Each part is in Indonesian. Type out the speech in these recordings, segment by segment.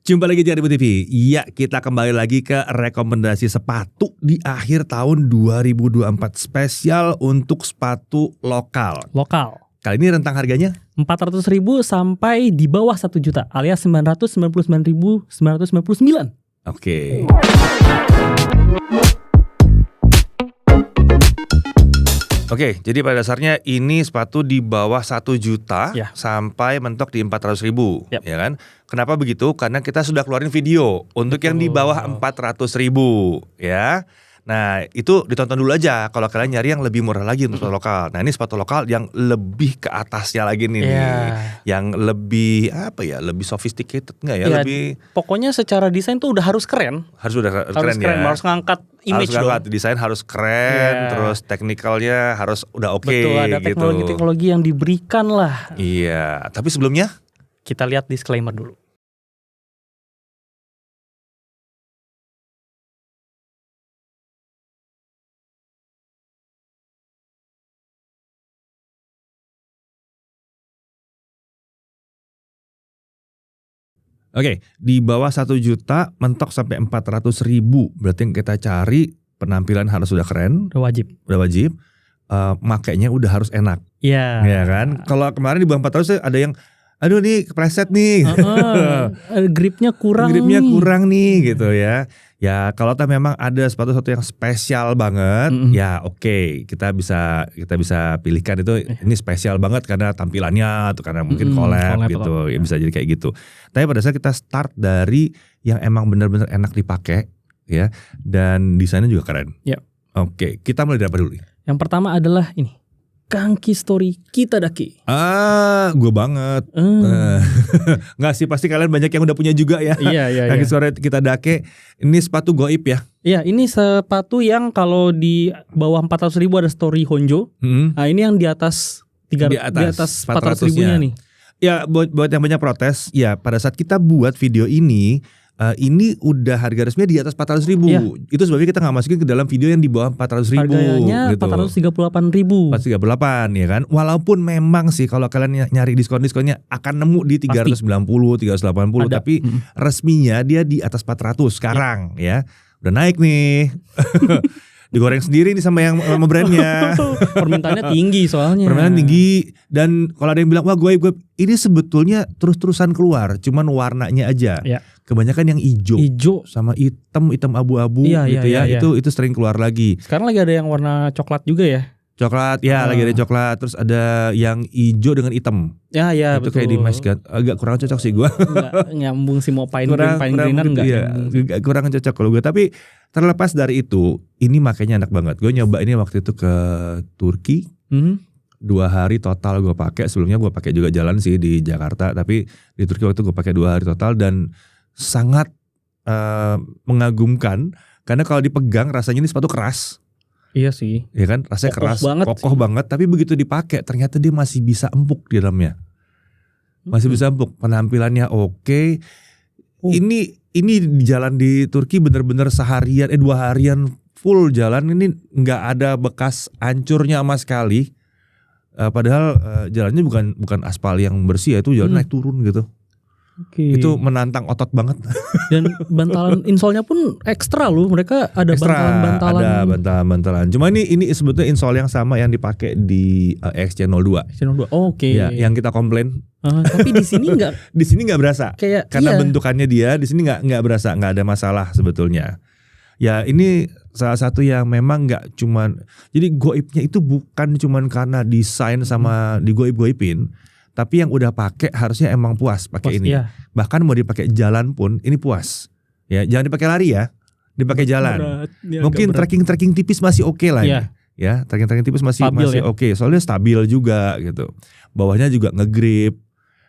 Jumpa lagi di Aribu TV. Ya, kita kembali lagi ke rekomendasi sepatu di akhir tahun 2024 spesial untuk sepatu lokal. Kali ini rentang harganya 400.000 sampai di bawah 1 juta alias 999.999. Oke. Oke, jadi pada dasarnya ini sepatu di bawah 1 juta Ya. sampai mentok di 400.000, Yap. ya kan? Kenapa begitu? Karena kita sudah keluarin video untuk yang di bawah 400.000, ya. Nah, itu ditonton dulu aja kalau kalian nyari yang lebih murah lagi untuk sepatu lokal. Nah, ini sepatu lokal yang lebih ke atasnya lagi nih, yang lebih apa ya? Lebih sophisticated nggak ya? Lebih Pokoknya secara desain tuh udah harus keren. harus udah keren ya. Harus ngangkat image dong. Desain harus keren, terus teknikalnya harus udah oke. Betul, ada gitu. teknologi-teknologi yang diberikan lah. Iya, tapi sebelumnya Kita lihat disclaimer dulu. Oke, di bawah 1 juta mentok sampai 400.000. Berarti yang kita cari penampilan harus sudah keren, Udah wajib. makainya udah harus enak. Iya. Ya kan? Kalau kemarin di bawah 400 ada yang aduh nih kepleset nih. Gripnya kurang nih gitu ya. Ya kalau memang ada sepatu-sepatu yang spesial banget, ya oke, kita bisa pilihkan itu ini spesial banget karena tampilannya atau karena mungkin collab gitu, ya bisa jadi kayak gitu. Tapi pada saat kita start dari yang emang benar-benar enak dipakai, ya, dan desainnya juga keren. Yap. Oke, kita mulai dari apa dulu nih? Yang pertama adalah ini, Kanki Story Kitadake. Gue banget. Nggak sih, pasti kalian banyak yang udah punya juga ya. Iya. Kanki Story Kitadake. Ini sepatu goib ya? Iya, ini sepatu yang kalau di bawah 400.000 ada Story Honjo. Nah, ini yang di atas di atas 400.000-nya nih. Ya, buat yang banyak protes, ya pada saat kita buat video ini udah harga resminya di atas 400.000. Iya. Itu sebabnya kita nggak masukin ke dalam video yang di bawah 400.000. Harganya gitu. 438.000. 438 ya kan. Walaupun memang sih kalau kalian nyari diskon-diskonnya akan nemu di 390, 380, Ada. tapi resminya dia di atas 400 sekarang ya. Udah naik nih. Digoreng sendiri nih sama brandnya. Permintaannya tinggi soalnya. Permintaan tinggi, dan kalau ada yang bilang wah gue ini sebetulnya terus-terusan keluar, cuman warnanya aja. Ya. Kebanyakan yang hijau sama hitam abu-abu gitu ya. Itu sering keluar lagi. Sekarang lagi ada yang warna coklat juga ya. Coklat ya, lagi ada coklat, terus ada yang hijau dengan hitam. Ya itu betul. kayak di match kan. Agak kurang cocok sih gue. Enggak nyambung sih, mau pine greener enggak nyambung. Kurang cocok kalau gue. Tapi terlepas dari itu, ini makanya enak banget. Gue nyoba ini waktu itu ke Turki. 2 hari total gue pakai. Sebelumnya gue pakai juga jalan sih di Jakarta, tapi di Turki waktu itu gue pakai 2 hari total dan sangat mengagumkan karena kalau dipegang rasanya ini sepatu keras. Iya sih. Ya kan, rasanya keras, kokoh sih. banget. Tapi begitu dipakai, ternyata dia masih bisa empuk di dalamnya. Masih bisa empuk, penampilannya oke. Ini jalan di Turki bener-bener seharian, 2 harian full jalan. Ini nggak ada bekas hancurnya sama sekali. Padahal jalannya bukan aspal yang bersih ya, itu jalan naik turun gitu. Itu menantang otot banget. Dan bantalan insole-nya pun ekstra loh. Mereka ada bantalan-bantalan. Ada bantalan-bantalan. Cuma ini sebetulnya insole yang sama yang dipakai di XC02. Oke. Ya, yang kita komplain. Tapi di sini nggak. Di sini nggak berasa. Karena bentukannya dia di sini nggak berasa, nggak ada masalah sebetulnya. Ya ini salah satu yang memang nggak cuman. Jadi goibnya itu bukan cuman karena desain sama digoib-goibin. Tapi yang udah pakai harusnya emang puas pakai ini. Iya. Bahkan mau dipakai jalan pun ini puas. Ya, jangan dipakai lari ya. Dipakai jalan. Mungkin trekking tipis masih oke lah ya. Ya, trekking tipis masih oke. Soalnya stabil juga gitu. Bawahnya juga ngegrip.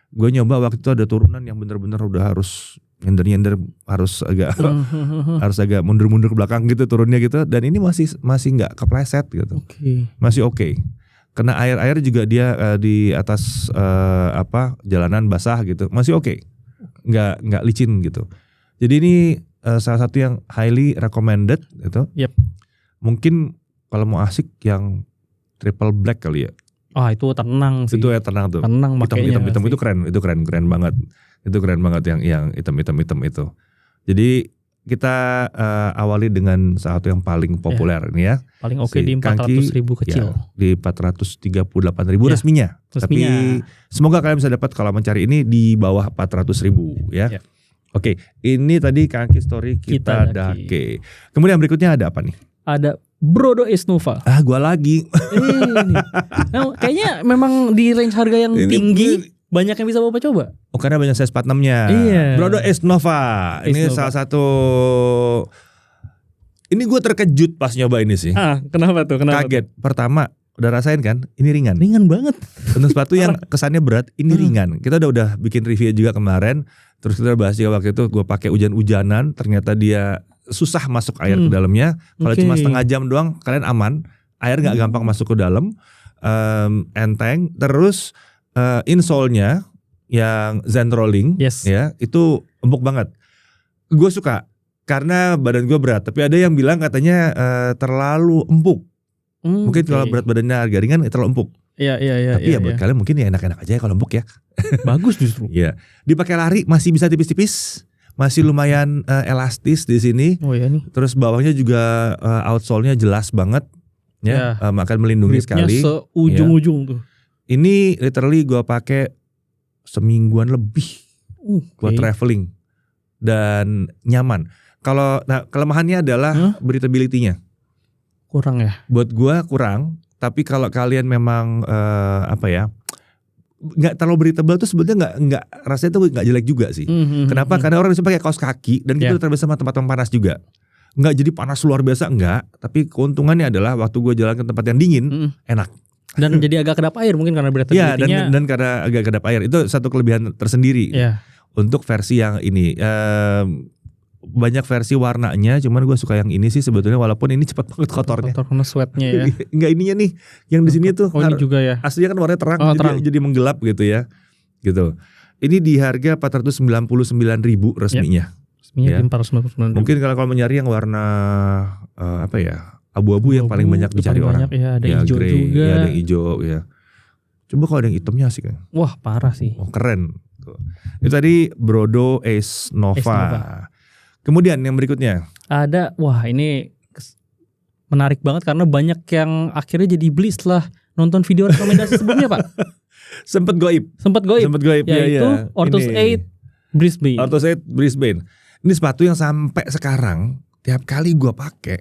Gue nyoba waktu itu ada turunan yang bener-bener udah harus nyender harus agak mundur-mundur ke belakang gitu turunnya gitu, dan ini masih nggak kepleset gitu. Masih oke. Kena air juga dia di atas jalanan basah gitu, masih oke. Nggak licin gitu. Jadi ini salah satu yang highly recommended gitu. Mungkin kalau mau asik yang triple black kali ya. Itu tenang sih. Itu ya tenang tuh. Tenang makanya. Hitam itu keren banget. Itu keren banget yang hitam itu. Jadi kita awali dengan satu yang paling populer ini ya. Paling oke di 400.000 kecil. Ya, di 438.000 resminya. Tapi semoga kalian bisa dapat kalau mencari ini di bawah 400.000 ya. Oke, ini tadi Kaki Story kita dake. Kemudian berikutnya ada apa nih? Ada Brodo Ace Nova. Gua lagi. Nah, kayaknya memang di range harga yang tinggi. Banyak yang bisa Bapak coba. Oh, karena banyak size 46-nya. Iya. Brodo Ace Nova. Ini salah satu. Ini gue terkejut pas nyoba ini sih. Kenapa tuh? Kaget. Pertama, udah rasain kan? Ini ringan. Ringan banget. Untuk sepatu yang kesannya berat, ini ringan. Kita udah bikin review juga kemarin. Terus kita bahas juga waktu itu gue pakai hujan-hujanan. Ternyata dia susah masuk air ke dalamnya. Kalau cuma setengah jam doang, kalian aman. Air nggak gampang masuk ke dalam. Enteng. Terus insole-nya yang Zen Rolling, ya itu empuk banget. Gue suka karena badan gue berat. Tapi ada yang bilang katanya terlalu empuk. Mungkin kalau berat badannya agak ringan terlalu empuk. Tapi buat kalian mungkin ya enak-enak aja ya kalau empuk ya. Bagus justru. Iya. Dipakai lari masih bisa tipis-tipis, masih lumayan elastis di sini. Oh iya nih. Terus bawahnya juga outsole-nya jelas banget, ya, akan melindungi sekali. Seujung-ujung tuh. Ini literally gue pakai semingguan lebih buat traveling dan nyaman. Kalau kelemahannya adalah breathability-nya. Kurang ya? Buat gue kurang. Tapi kalau kalian memang nggak terlalu breathable tuh sebetulnya nggak rasanya tuh nggak jelek juga sih. Kenapa? Karena orang bisa pakai kaos kaki dan kita terbiasa sama tempat yang panas juga. Nggak jadi panas luar biasa enggak. Tapi keuntungannya adalah waktu gue jalan ke tempat yang dingin enak. Dan jadi agak kedap air mungkin karena breathability-nya. Dan karena agak kedap air itu satu kelebihan tersendiri. Untuk versi yang ini banyak versi warnanya, cuman gue suka yang ini sih sebetulnya walaupun ini cepat banget kotornya. Kotor karena sweatnya ya. Enggak ininya nih, yang di sini tuh. Ini juga ya. Aslinya kan warnanya terang, jadi menggelap gitu ya. Gitu. Ini di harga 499.000 resminya. Resminya di 499.000. Mungkin kalau mencari yang warna abu-abu yang paling banyak dicari orang. Ya, ada hijau grey, juga. Ya, ada yang hijau ya. Coba kalau ada yang hitamnya asik kan. Wah, parah sih. Oh, keren. Itu tadi Brodo Ace Nova. Kemudian yang berikutnya ada, ini menarik banget karena banyak yang akhirnya jadi beli setelah nonton video rekomendasi sebelumnya, Pak. Sempet goib. Yaitu Orthos 8 Brisbane. Orthos 8 Brisbane. Ini sepatu yang sampai sekarang tiap kali gue pakai,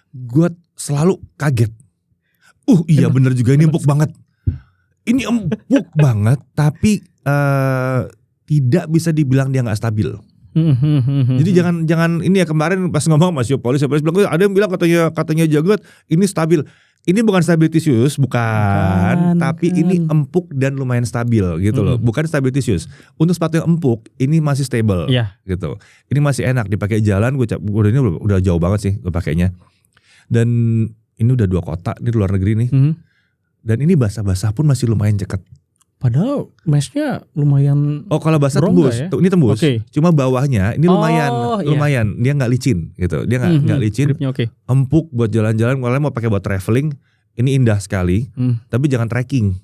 gue selalu kaget. Iya bener juga ini empuk banget. Ini empuk banget, tapi tidak bisa dibilang dia nggak stabil. Jadi jangan ini ya, kemarin pas ngomong Mas Yopolis bilang ada yang bilang katanya Jagot ini stabil. Ini bukan stability shoes, bukan. Tapi ini empuk dan lumayan stabil gitu loh. Bukan stability shoes. Untuk sepatu yang empuk ini masih stable gitu. Ini masih enak dipakai jalan. Ini udah jauh banget sih gue pakainya. Dan ini udah 2 kota di luar negeri nih. Dan ini basah-basah pun masih lumayan ceket. Padahal meshnya lumayan. Kalau basah tembus, ya? Tuh, ini tembus. Cuma bawahnya ini lumayan, dia nggak licin gitu, dia nggak licin. Empuk buat jalan-jalan. Kalau mau pakai buat traveling, ini indah sekali. Tapi jangan trekking.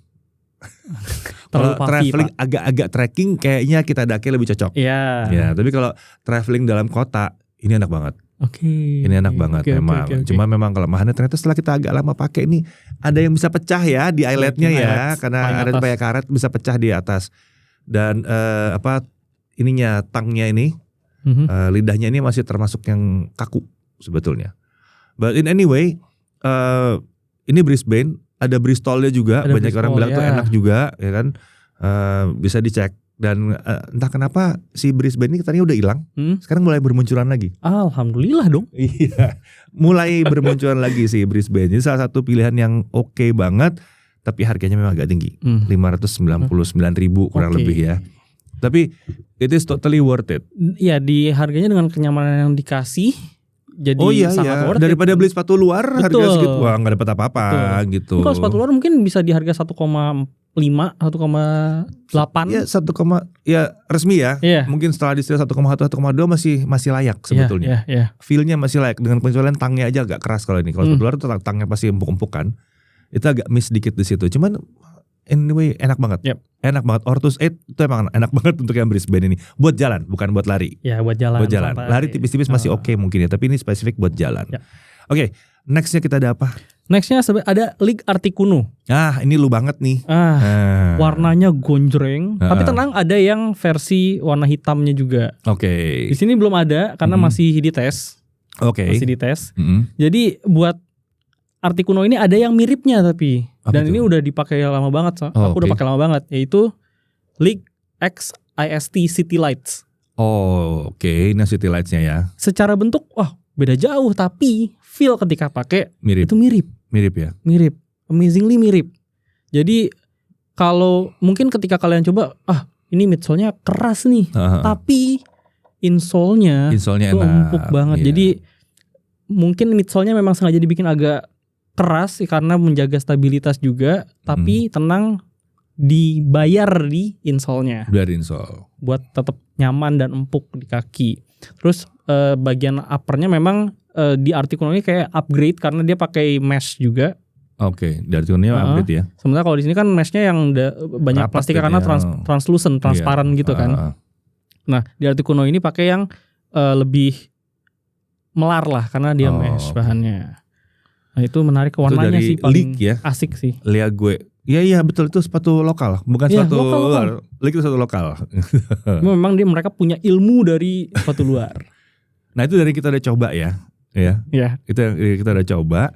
Kalau traveling agak-agak trekking, kayaknya kita dake lebih cocok. Ya, tapi kalau traveling dalam kota, ini enak banget. Ini enak banget memang. Cuma memang kelemahannya ternyata setelah kita agak lama pakai ini ada yang bisa pecah ya di eyeletnya ya, karena ada banyak karet bisa pecah di atas. Dan ininya tangnya ini, lidahnya ini masih termasuk yang kaku sebetulnya. But in anyway, ini Brisbane, ada Bristolnya juga, banyak orang bilang tuh enak juga, ya kan? Bisa dicek. Dan entah kenapa si Brisbane ini katanya udah hilang. Sekarang mulai bermunculan lagi. Alhamdulillah dong. Iya, mulai bermunculan lagi si Brisbane. Ini salah satu pilihan yang oke banget, tapi harganya memang agak tinggi. 599.000 kurang lebih ya. Tapi it is totally worth it. Iya, di harganya dengan kenyamanan yang dikasih, jadi sangat worth it. Daripada beli sepatu luar harga segitu, nggak dapat apa-apa gitu. Kalau sepatu luar mungkin bisa di harga 1,5, 1,8. Ya 1, ya resmi ya. Mungkin setelah di 1,1, 1,2 masih layak sebetulnya. Feel-nya masih layak, dengan penyesuaian tangnya aja agak keras kalau ini. Kalau sepatu luar itu tangnya pasti empuk-empuk kan. Itu agak miss dikit di situ. Cuman anyway enak banget. Enak banget. Ortus 8 itu emang enak banget untuk yang Brisbane ini. Buat jalan, bukan buat lari. Ya, buat jalan. Buat jalan. Lari tipis-tipis masih oke mungkin ya, tapi ini spesifik buat jalan. Oke, nextnya kita ada apa? Nextnya ada Ligue Articuno. Ini lu banget nih. Warnanya gonjreng. Tapi tenang, ada yang versi warna hitamnya juga. Oke. Di sini belum ada karena masih dites. Masih dites. Jadi buat Articuno ini ada yang miripnya tapi. Dan ini udah dipakai lama banget. Aku udah pakai lama banget. Yaitu Ligue X IST City Lights. Oke. Ini City Lights-nya ya. Secara bentuk, beda jauh. Tapi feel ketika pakai itu mirip. Mirip ya? Mirip. Amazingly mirip. Jadi kalau mungkin ketika kalian coba, ini midsole-nya keras nih. Tapi insole-nya tuh empuk banget. Jadi mungkin midsole-nya memang sengaja dibikin agak keras karena menjaga stabilitas juga, tapi tenang, dibayar di insole-nya. Dari insole. Buat tetap nyaman dan empuk di kaki. Terus bagian upper-nya memang di Articuno ini kayak upgrade karena dia pakai mesh juga. Oke, di Articuno-nya upgrade ya. Sementara kalau di sini kan mesh-nya yang banyak plastik karena translucent, transparan gitu kan. Nah, di Articuno ini pakai yang lebih melar lah karena dia mesh bahannya. Nah, itu menarik, warnanya sih paling asik sih. Lihat gue. Iya betul, itu sepatu lokal, bukan sepatu luar. Lihat itu sepatu lokal. Memang mereka punya ilmu dari sepatu luar. Nah, itu dari kita udah coba ya. Itu yang kita udah coba.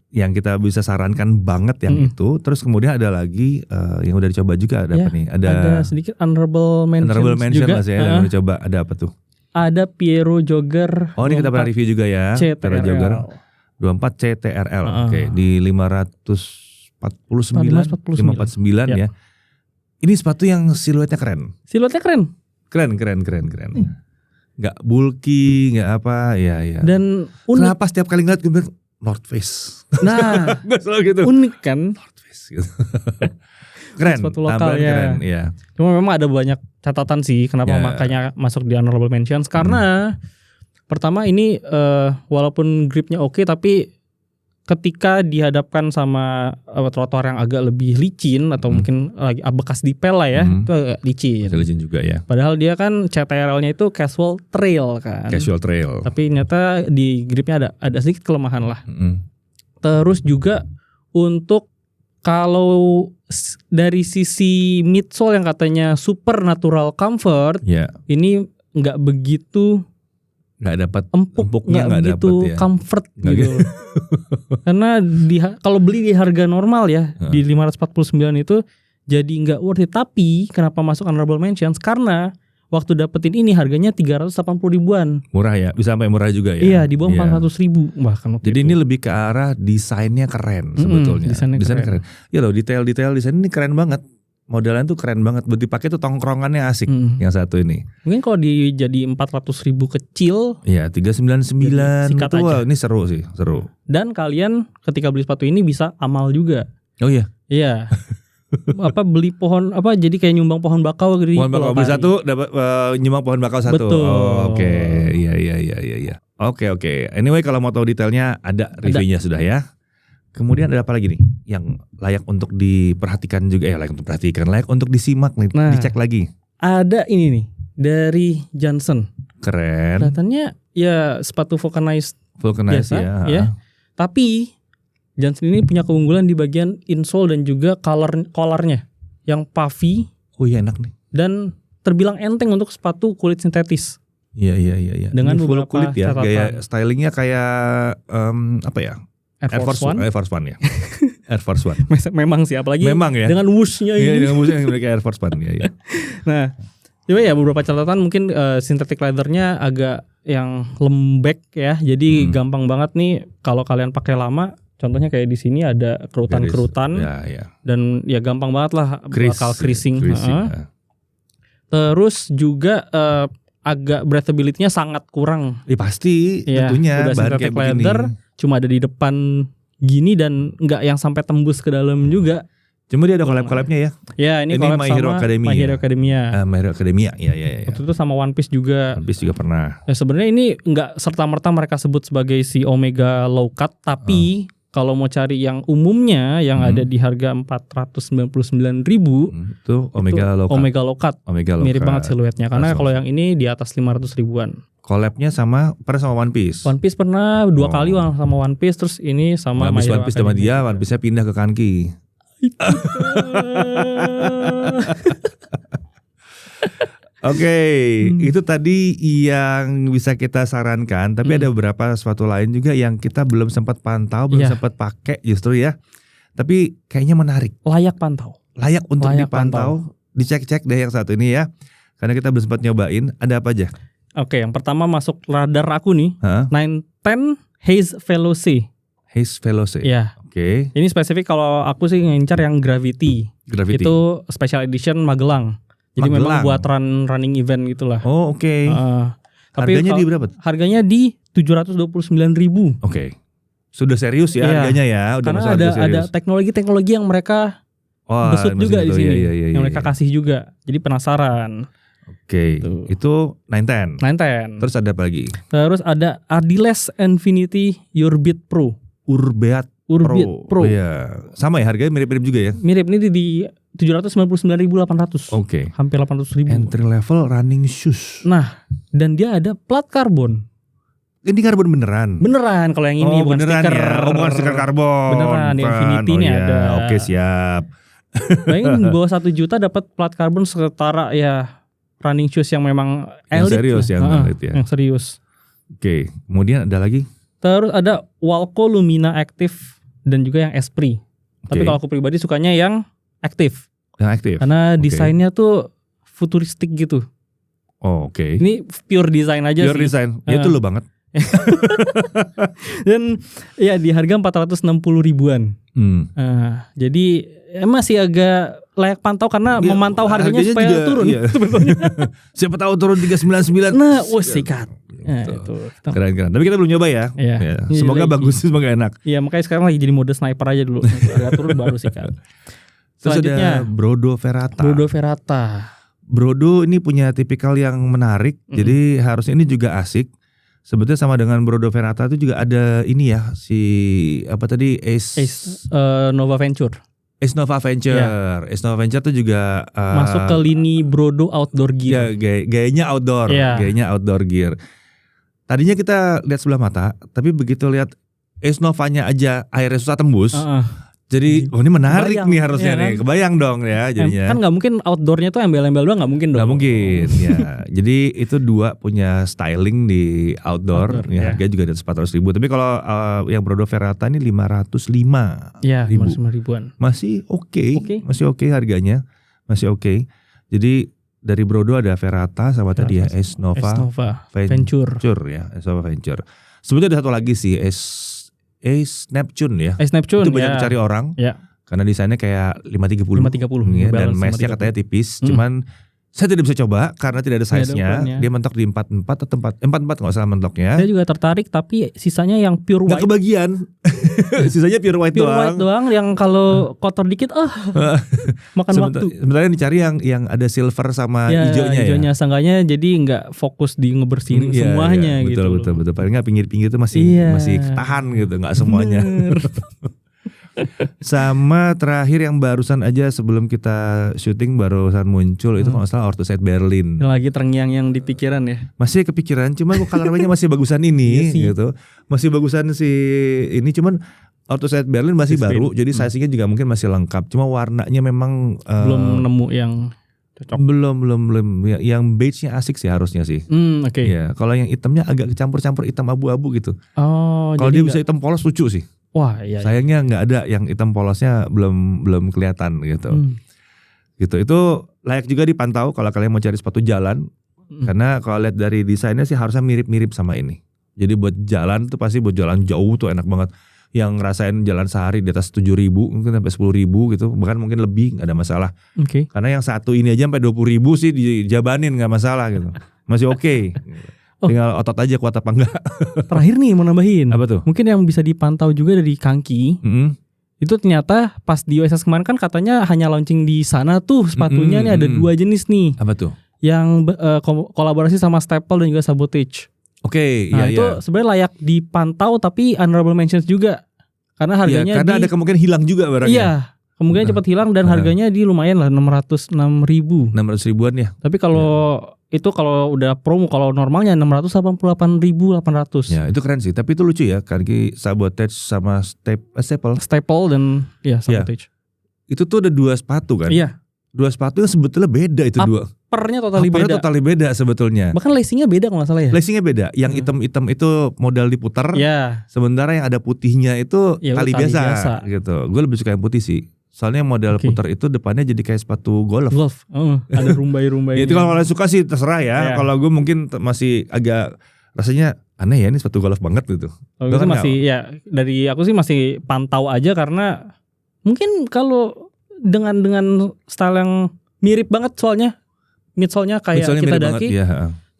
Yang kita bisa sarankan banget yang itu. Terus kemudian ada lagi yang udah dicoba juga, ada apa nih? Ada sedikit honorable mention juga. Lah yang udah coba. Ada apa tuh? Ada Piero Jogger. Ini kita pernah review juga ya. Piero Jogger 24 CTRL. Oke, di 549 ya. Ini sepatu yang siluetnya keren. Keren. Gak bulky, gak apa, ya. Dan unik. Kenapa setiap kali ngeliat gue bilang North Face? Nah, gitu. Unik kan? North Face gitu. Keren, sepatu lokal ya. Keren, ya. Cuma memang ada banyak catatan sih kenapa makanya masuk di honorable mentions. Karena pertama ini walaupun gripnya oke, tapi ketika dihadapkan sama trotoar yang agak lebih licin atau mungkin lagi bekas dipel lah ya, itu agak licin. Licin juga ya. Padahal dia kan CTRL-nya itu casual trail kan. Casual trail. Tapi ternyata di gripnya ada sedikit kelemahan lah. Terus juga untuk kalau dari sisi midsole yang katanya super natural comfort, ini nggak begitu. Nggak dapat empuknya, nggak begitu comfort gitu. Karena kalau beli di harga normal ya di 549 itu jadi nggak worth it. Tapi kenapa masuk honorable mentions? Karena waktu dapetin ini harganya 380 ribuan. Murah ya, bisa sampai murah juga ya. Iya, di bawah 400 ribu bahkan. Jadi ini lebih ke arah desainnya keren sebetulnya. Desainnya keren. Ya loh, detail-detail desain ini keren banget. Modelan tuh keren banget, buat dipakai tuh tongkrongannya asik. Yang satu ini. Mungkin kalau jadi 400 ribu kecil. Iya, 399 itu ini seru sih, seru. Dan kalian ketika beli sepatu ini bisa amal juga. Oh iya. Iya. Beli pohon jadi kayak nyumbang pohon bakau gitu. Pohon bakau beli satu dapat nyumbang pohon bakau satu. Betul. Oke. Iya. Oke. Anyway, kalau mau tahu detailnya ada reviewnya sudah ya. Kemudian ada apa lagi nih yang layak untuk diperhatikan juga, layak untuk disimak nih, dicek lagi. Ada ini nih dari Johnson. Keren. Kelihatannya ya sepatu vulcanized biasa, ya. Tapi Johnson ini punya keunggulan di bagian insole dan juga collarnya yang puffy. Oh iya, enak nih. Dan terbilang enteng untuk sepatu kulit sintetis. Iya. Dengan ini beberapa kulit ya, catatan. gaya stylingnya kayak apa ya? Air Force One ya. Air Force One. Memang sih, apalagi ya. Dengan woosh-nya ini. Iya, dengan woosh yang kayak Air Force One ya. Nah, coba ya beberapa catatan mungkin synthetic leather-nya agak yang lembek ya. Jadi gampang banget nih kalau kalian pakai lama. Contohnya kayak di sini ada kerutan-kerutan. Ya. Dan ya gampang banget lah bakal creasing. Terus juga agak breathability-nya sangat kurang. Pasti tentunya udah synthetic leather cuma ada di depan gini dan nggak yang sampai tembus ke dalam juga. Cuma dia ada collab-collabnya ya. Ya, ini collab My Hero Academia. My Hero Academia. My Hero Academia. Ya. Waktu itu sama One Piece juga. One Piece juga pernah. Ya sebenarnya ini nggak serta-merta mereka sebut sebagai si Omega Low Cut, tapi Kalau mau cari yang umumnya yang ada di harga 499.000 itu Omega Low-Cut. Mirip banget siluetnya karena kalau yang ini di atas 500 ribuan. Collabnya pernah sama One Piece. One Piece pernah 2 kali sama One Piece, terus ini sama One Piece sama dia, One Piece-nya pindah ke Kanki. Oke, itu tadi yang bisa kita sarankan. Tapi ada beberapa sepatu lain juga yang kita belum sempat pantau, belum sempat pakai justru ya. Tapi kayaknya menarik. Layak pantau. Layak untuk dipantau. Dicek-cek deh yang satu ini ya. Karena kita belum sempat nyobain. Ada apa aja? Oke, yang pertama masuk radar aku nih. 910 Haze Veloce. Haze Veloce. Ya. Oke. Ini spesifik kalau aku sih ngincar yang Gravity. Itu special edition Magelang. Jadi memang buat running event gitulah. Oh, oke. Tapi harganya di berapa? Harganya di 729.000. Oke. Sudah serius ya harganya ya. Udah karena ada teknologi-teknologi yang mereka besut juga di sini. Yang mereka kasih juga. Jadi penasaran. Oke. Itu 910. Terus ada apa lagi? Terus ada Adidas Infinity Urbit Pro. Urbit Pro. Iya. Sama ya harganya mirip-mirip juga ya? Mirip, ini di 799.800. Oke. Hampir 800.000. Entry level running shoes. Nah, dan dia ada plat karbon. Ini karbon beneran? Beneran, kalau yang ini bukan beneran stiker. Ya? Bukan stiker karbon. Beneran, yang Infinity ini ada. Oke, siap. Bayangin bawah 1 juta dapat plat karbon setara ya running shoes yang memang elite. Yang serius Yang serius. Oke, kemudian ada lagi? Terus ada Walco Lumina Active dan juga yang Esprit. Tapi kalau aku pribadi sukanya yang aktif. Yang aktif. Karena desainnya tuh futuristik gitu. Oh, oke. Ini pure design aja pure sih. Design. Ya itu lo banget. Dan ya di harga 460 ribuan. Jadi masih agak layak pantau karena memantau harganya supaya juga, turun. Iya. Siapa tahu turun 399. Nah, sikat. Itu. Keren-keren. Tapi kita belum nyoba ya. Iya. Semoga bagus, semoga enak. Iya, makanya sekarang lagi jadi mode sniper aja dulu. Agak turun baru sikat. Terus ada Brodo Verata. Brodo ini punya tipikal yang menarik. Jadi harusnya ini juga asik. Sebetulnya sama dengan Brodo Verata itu juga ada ini ya, Ace Nova Venture. Ace Nova Venture. Ace Nova Venture itu juga masuk ke lini Brodo outdoor gear. Ya, gayanya outdoor, gayanya outdoor gear. Tadinya kita lihat sebelah mata, tapi begitu lihat Ace Novanya aja airnya susah tembus. Jadi ini menarik nih harusnya nih. Kebayang dong ya jadinya. Kan gak mungkin outdoornya tuh embel-embel doang, gak mungkin dong. Gak mungkin ya. Jadi itu dua punya styling di outdoor ya, harga juga di 400 ribu. Tapi kalau yang Brodo Verata ini 505 ribu. 505 ribuan. Masih oke. Masih oke harganya. Masih oke. Jadi dari Brodo ada Verata sama tadi ya Ace Nova Venture ya. Ace Nova Venture. Sebetulnya ada satu lagi sih Ace Neptune ya. Ace Neptune itu banyak dicari orang. Karena desainnya kayak 530 ya, dan mesh-nya katanya tipis. Cuman saya tidak bisa coba karena tidak ada size-nya. Dia mentok di 44 atau 44 enggak salah mentoknya. Saya juga tertarik tapi sisanya yang pure white. Gak kebagian. Sisanya pure white doang. Pure white doang yang kalau kotor dikit makan waktu. Sebenarnya dicari yang ada silver sama hijaunya ya. Hijaunya seenggaknya jadi enggak fokus di ngebersihin semuanya gitu. Betul. Paling enggak pinggir-pinggir itu masih tahan gitu, enggak semuanya. Sama terakhir yang barusan aja sebelum kita syuting barusan muncul itu kalau nggak salah Orthoside Berlin. Lagi terngiang yang di pikiran ya. Masih kepikiran, cuma kok colorway-nya masih bagusan ini gitu. Masih bagusan si ini, cuman Orthoside Berlin masih baru, jadi sizingnya juga mungkin masih lengkap. Cuma warnanya memang belum nemu yang cocok. Belum. Yang beige-nya asik sih harusnya sih. Ya, kalau yang hitamnya agak campur-campur hitam abu-abu gitu. Kalau dia bisa hitam polos lucu sih. Wah, iya. Sayangnya nggak ada yang hitam polosnya belum kelihatan gitu. Gitu itu layak juga dipantau kalau kalian mau cari sepatu jalan. Karena kalau lihat dari desainnya sih harusnya mirip-mirip sama ini. Jadi buat jalan tuh pasti buat jalan jauh tuh enak banget. Yang ngerasain jalan sehari di atas 7.000 mungkin sampai 10.000 gitu, bahkan mungkin lebih nggak ada masalah. Karena yang satu ini aja sampai 20.000 sih dijabanin nggak masalah gitu. Masih oke. Tinggal otot aja kuat apa enggak. Terakhir nih mau nambahin. Apa tuh? Mungkin yang bisa dipantau juga dari Kanki. Itu ternyata pas di OSS kemarin kan katanya hanya launching di sana tuh sepatunya nih ada 2 jenis nih. Apa tuh? Yang kolaborasi sama Staple dan juga Sabotage. Oke, itu sebenarnya layak dipantau tapi honorable mentions juga. Karena harganya karena ada kemungkinan hilang juga barangnya. Iya, kemungkinan cepat hilang dan harganya di lumayan lah 606.000. 600 ribuan ya. Tapi kalau itu kalau udah promo, kalau normalnya 688.800. Ya, itu keren sih. Tapi itu lucu ya, Kanki Sabotage sama Staple dan Sabotage. Itu tuh ada 2 sepatu kan? Iya. 2 sepatu yang sebetulnya beda itu 2. Uppernya totally beda sebetulnya. Bahkan lacingnya beda kalau nggak salah ya. Lacingnya beda. Yang hitam-hitam itu modal diputar. Iya. Sementara yang ada putihnya itu tali biasa gitu. Gue lebih suka yang putih sih. Soalnya model putar itu depannya jadi kayak sepatu golf. Ada rumbai-rumbai. Itu kalau kalian suka sih terserah ya. Kalau gue mungkin masih agak rasanya aneh ya, ini sepatu golf banget gitu. Kalau kan masih dari aku sih masih pantau aja karena mungkin kalau dengan style yang mirip banget soalnya midsole-nya kayak Kitadaki.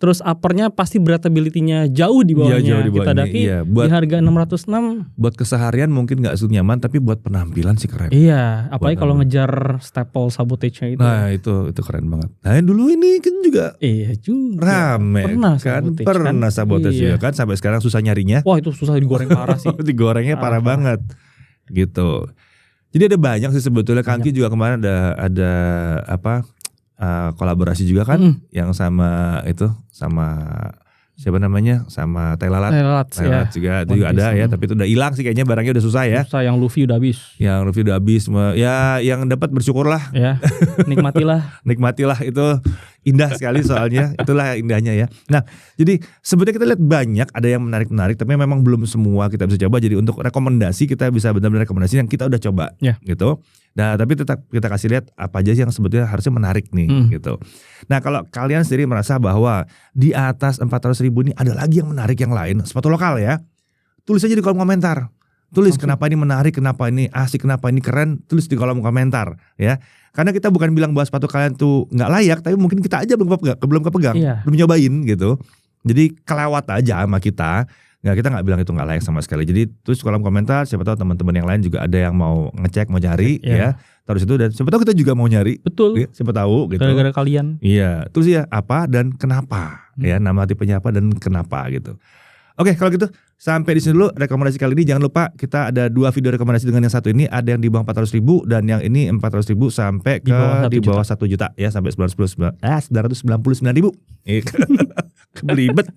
Terus uppernya pasti breathability-nya jauh di bawahnya Kitadaki. Di harga 606. Buat keseharian mungkin gak nyaman, tapi buat penampilan sih keren. Iya, apalagi kalau ngejar staple Sabotage-nya itu. Nah itu keren banget. Nah dulu ini kan juga rame. Pernah Sabotage juga kan. Sampai sekarang susah nyarinya. Wah itu susah digoreng parah sih. Digorengnya parah banget gitu. Jadi ada banyak sih sebetulnya. Kanki juga kemarin ada kolaborasi juga kan, yang sama siapa namanya, sama Tailalat juga itu juga ada ya, tapi itu udah hilang sih kayaknya, barangnya udah susah ya. Yang Luffy udah habis. Ya yang dapat bersyukurlah. Ya, nikmatilah itu indah sekali soalnya. Itulah indahnya ya. Nah, jadi sebetulnya kita lihat banyak ada yang menarik, tapi memang belum semua kita bisa coba. Jadi untuk rekomendasi kita bisa benar-benar rekomendasi yang kita udah coba gitu. Nah, tapi tetap kita kasih lihat apa aja sih yang sebetulnya harusnya menarik nih gitu. Nah, kalau kalian sendiri merasa bahwa di atas 400.000 ini ada lagi yang menarik yang lain, sepatu lokal ya, tulis aja di kolom komentar. Tulis kenapa ini menarik, kenapa ini asik, kenapa ini keren, tulis di kolom komentar ya. Karena kita bukan bilang bahwa sepatu kalian tuh nggak layak, tapi mungkin kita aja belum kepegang, belum nyobain gitu. Jadi kelewat aja sama kita. Nggak, kita nggak bilang itu nggak layak sama sekali. Jadi tulis kolom komentar, siapa tahu teman-teman yang lain juga ada yang mau ngecek, mau nyari ya. Terus itu, dan siapa tahu kita juga mau nyari. Betul. Ya, siapa tahu gitu. Gara-gara kalian. Iya, terus ya apa dan kenapa ya, nama tipenya apa dan kenapa gitu. Oke, kalau gitu sampai di sini dulu rekomendasi kali ini. Jangan lupa kita ada 2 video rekomendasi dengan yang satu ini, ada yang di bawah 400.000 dan yang ini 400.000 sampai ke di bawah 1 juta ya, sampai 999.000. Belibet.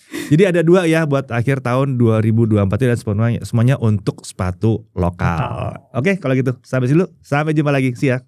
Jadi ada 2 ya buat akhir tahun 2024 dan semuanya untuk sepatu lokal. Oke, kalau gitu sampai sini dulu. Sampai jumpa lagi. See ya.